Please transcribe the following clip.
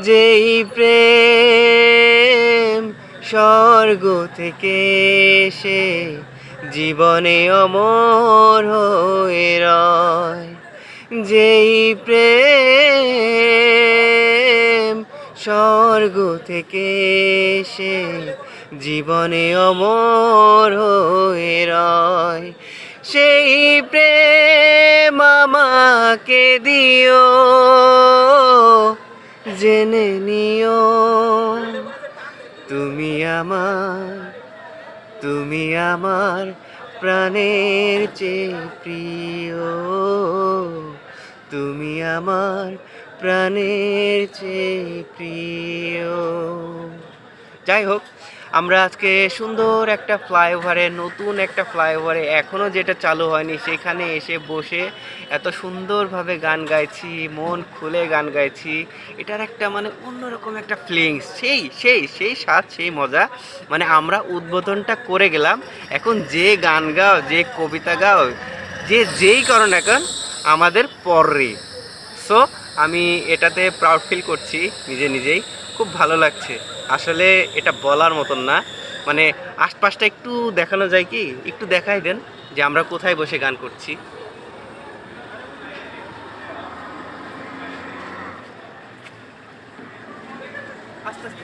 যেই প্রেম স্বর্গ থেকে এসে জীবনে অমর হয়ে রয়, যেই প্রেম স্বর্গ থেকে এসে জীবনে অমর হয়ে রয়, সেই প্রেম আমাকে দিও, জেনে নিও তুমি আমার, তুমি আমার প্রাণের চেয়ে প্রিয়, তুমি আমার প্রাণের চেয়ে প্রিয়। যাই হোক, আমরা আজকে সুন্দর একটা ফ্লাইওভারে, নতুন একটা ফ্লাইওভারে, এখনও যেটা চালু হয়নি সেখানে এসে বসে এত সুন্দরভাবে গান গাইছি, মন খুলে গান গাইছি। এটার একটা মানে অন্যরকম একটা ফিলিংস, সেই সেই সেই স্বাদ, সেই মজা। মানে আমরা উদ্বোধনটা করে গেলাম, এখন যে গান গাও, যে কবিতা গাও, যে যেই করো না এখন আমাদের পরে। সো আমি এটাতে প্রাউড ফিল করছি নিজে নিজেই, খুব ভালো লাগছে। আসলে এটা বলার মতন না, মানে আশপাশটা একটু দেখানো যায় কি, একটু দেখাই দেন যে আমরা কোথায় বসে গান করছি। আস্তে আস্তে